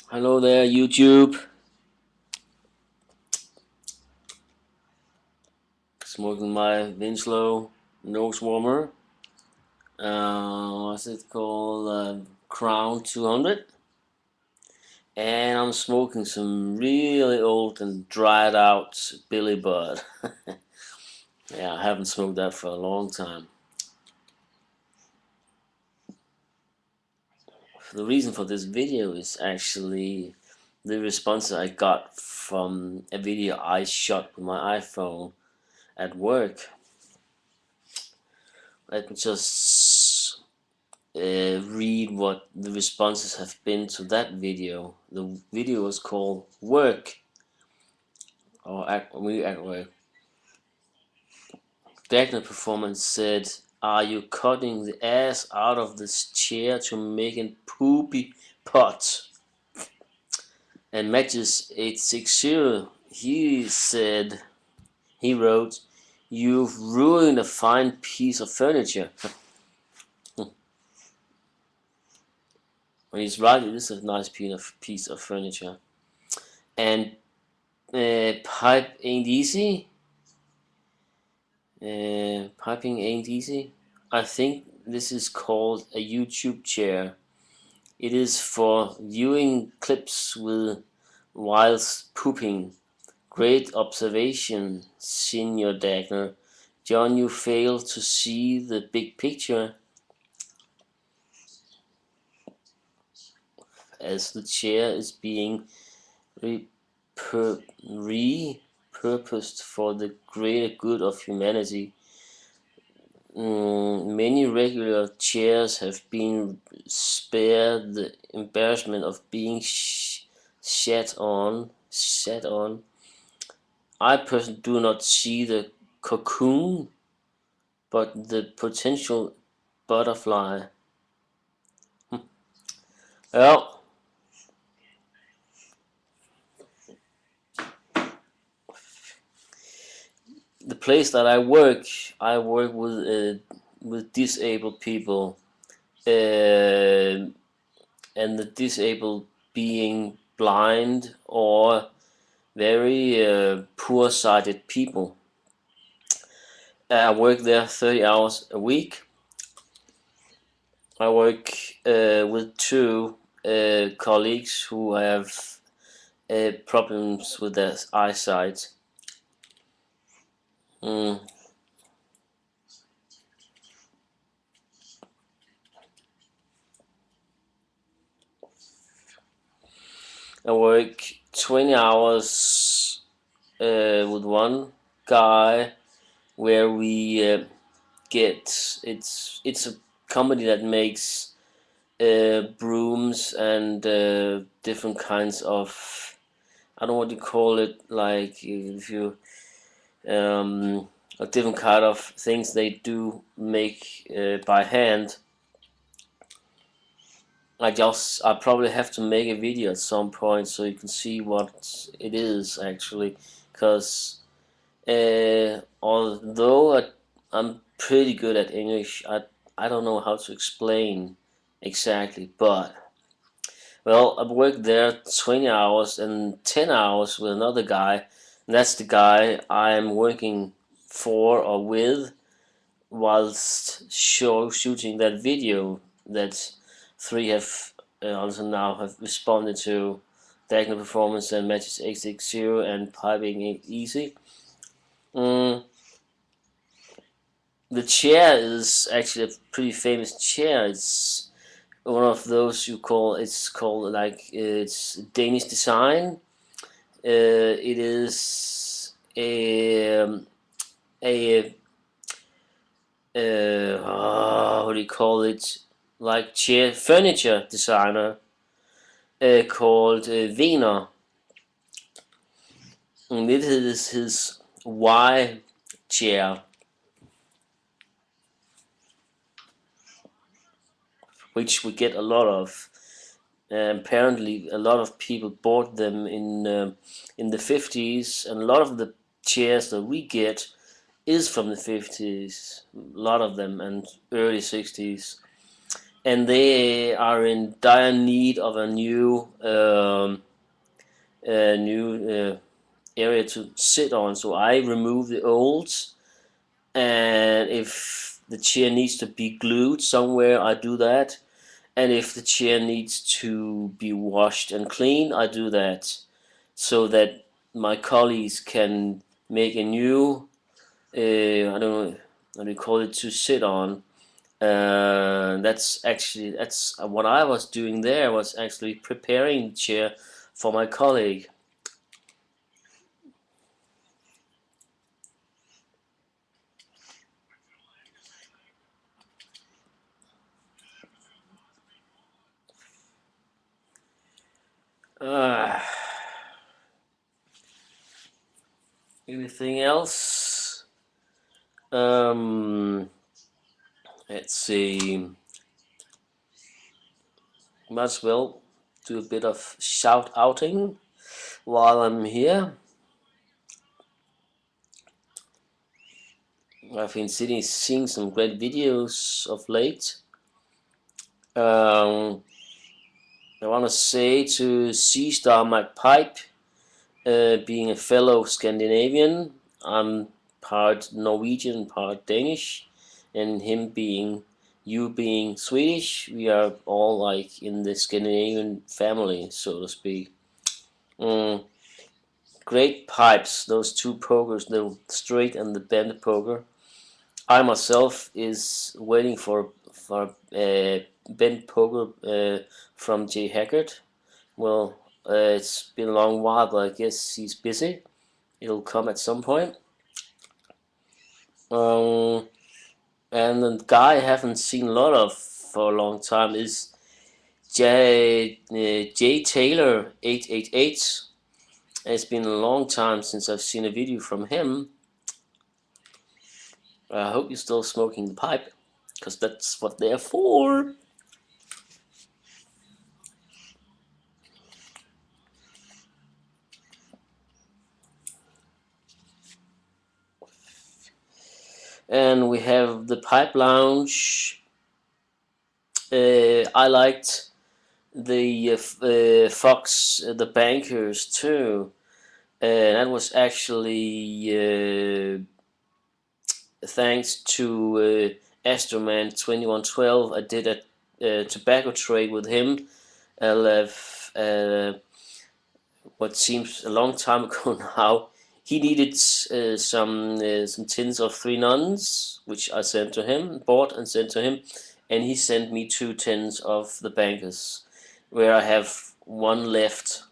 Hello there, YouTube. Smoking my Winslow nose warmer. What's it called? Crown 200. And I'm smoking some really old and dried out Billy Bud. Yeah, I haven't smoked that for a long time. The reason for this video is actually the response I got from a video I shot with my iPhone at work. Let me just read what the responses have been to that video. The video was called Work, or We at Work. Dagner Performance said, "Are you cutting the ass out of this chair to make a poopy pot?" And Matches 860, he wrote, "You've ruined a fine piece of furniture." When he's right, it is a nice piece of furniture. And Pipe Ain't Easy. Piping Ain't Easy. I think this is called a YouTube chair. It is for viewing clips with whilst pooping. Great observation, Senior Dagner. John, you fail to see the big picture, as the chair is being repurposed for the greater good of humanity. Many regular chairs have been spared the embarrassment of being sat on. I personally do not see the cocoon, but the potential butterfly. Well, the place that I work with disabled people, and the disabled being blind or very poor-sighted people. I work there 30 hours a week. I work with two colleagues who have problems with their eyesight. I work 20 hours with one guy where we it's a company that makes brooms and different kinds of, I don't know what you call it, like if you a different kind of things they do make by hand. I probably have to make a video at some point so you can see what it is actually, because although I'm pretty good at English, I don't know how to explain exactly, but well, I've worked there 20 hours and 10 hours with another guy, and that's the guy I'm working for or with whilst shooting that video that three have also now have responded to. Diagonal Performance and Matches 860 and Piping Easy. The chair is actually a pretty famous chair. It's one of those it's called like it's Danish design. It is a what do you call it? Like chair furniture designer called Wiener, and this is his Y chair, which we get a lot of. Apparently, a lot of people bought them in the 50s, and a lot of the chairs that we get is from the 50s. A lot of them, and early 60s. and they are in dire need of a new area to sit on. So I remove the old, and if the chair needs to be glued somewhere, I do that. And if the chair needs to be washed and cleaned, I do that, so that my colleagues can make a new, I don't know how do you call it, to sit on. That's what I was doing there, was actually preparing the chair for my colleague. Uh, Anything else? Let's see. Might as well do a bit of shout outing while I'm here. I've been seeing some great videos of late. I want to say to Sea Star McPipe, being a fellow Scandinavian, I'm part Norwegian, part Danish, and you being Swedish, we are all like in the Scandinavian family, so to speak. Great pipes, those two pokers, the straight and the bent poker. I myself is waiting for bent poker from Jay Hackett. Well, it's been a long while, but I guess he's busy. It'll come at some point. And the guy I haven't seen a lot of for a long time is J Taylor 888. It's been a long time since I've seen a video from him. I hope you're still smoking the pipe, because that's what they're for. And we have the Pipe Lounge. I liked the Fox, the Bankers too. That was actually thanks to Astroman 2112. I did a tobacco trade with him. What seems a long time ago now. He needed some tins of Three Nuns, which I sent to him, bought and sent to him, and he sent me 2 tins of the Bankers, where I have one left.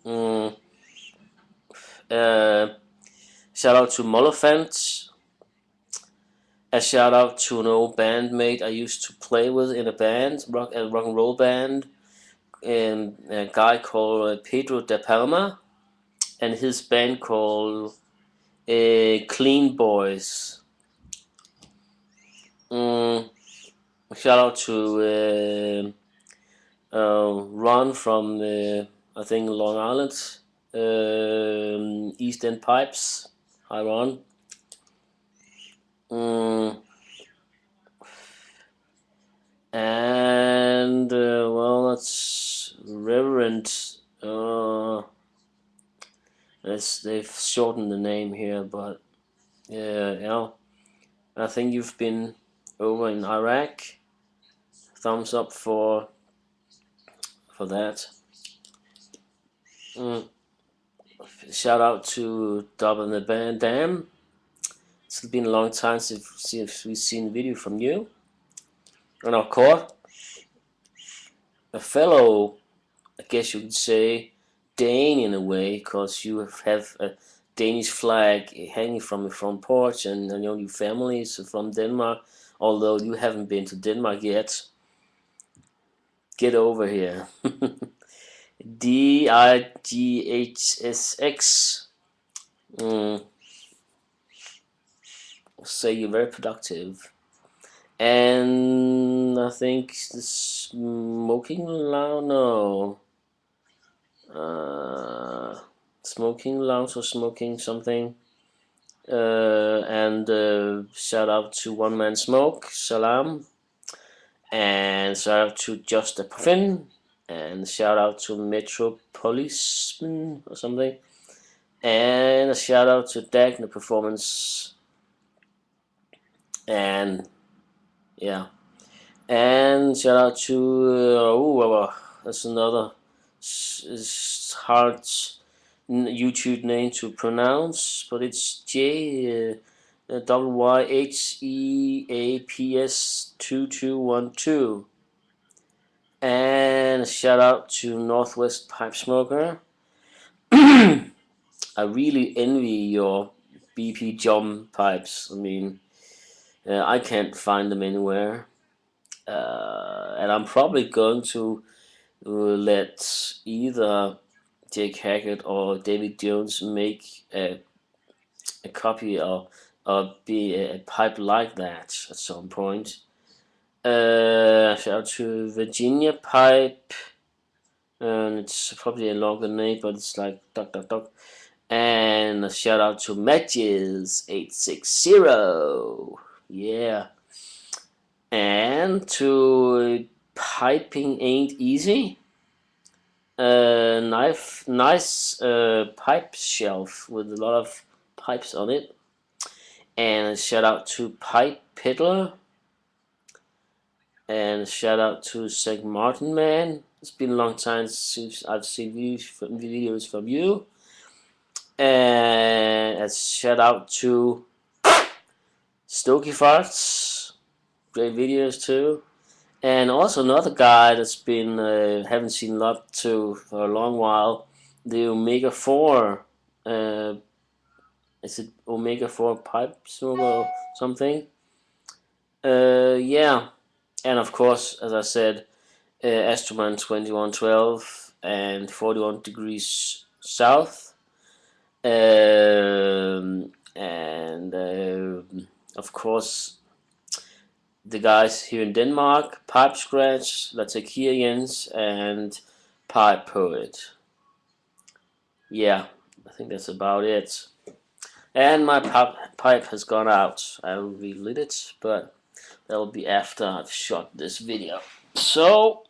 Shout out to Molifant. A shout out to an old bandmate I used to play with in a band, rock and roll band, and a guy called Pedro De Palma, and his band called Clean Boys. Shout out to Ron from I think Long Island, East End Pipes. Hi Ron. And well, that's Reverend. They've shortened the name here, but yeah. I think you've been over in Iraq. Thumbs up for that. Shout out to Dub and the Band Dam. It's been a long time since we've seen a video from you. And of course, a fellow, I guess you could say, Dane in a way, because you have a Danish flag hanging from the front porch, and you know your family is from Denmark. Although you haven't been to Denmark yet, get over here. DIGHSX. Say you're very productive. And I think the smoking lounge, no. Smoking lounge or smoking something. And shout out to One Man Smoke, Salam, and shout out to Just a Puffin, and shout out to Metro Policeman or something, and a shout out to Dagna Performance, and yeah, and shout out to that's another hard YouTube name to pronounce, but it's YHEAPS 2212. And a shout out to Northwest Pipe Smoker. I really envy your BP Jump pipes. I mean, I can't find them anywhere. And I'm probably going to let either Jake Hackett or David Jones make a copy or be a pipe like that at some point. Shout out to Virginia Pipe, and it's probably a longer name, but it's like duck duck duck. And a shout out to Matches860, yeah, and to Piping Ain't Easy. Nice pipe shelf with a lot of pipes on it. And a shout out to Pipe Peddler. And a shout out to St. Martin Man. It's been a long time since I've seen videos from you. And a shout out to Stokey Farts. Great videos too. And also another guy that's been haven't seen a lot to for a long while, the Omega 4. Is it Omega 4 pipe smoker or something? Yeah. And of course, as I said, Astroman 2112 and 41 degrees south. And of course, the guys here in Denmark, Pipe Scratch, Latakirians, and Pipe Poet. Yeah, I think that's about it. And my pipe has gone out. I will relit it, but that will be after I've shot this video. So,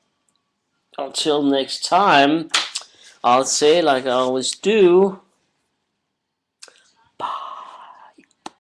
until next time, I'll say like I always do,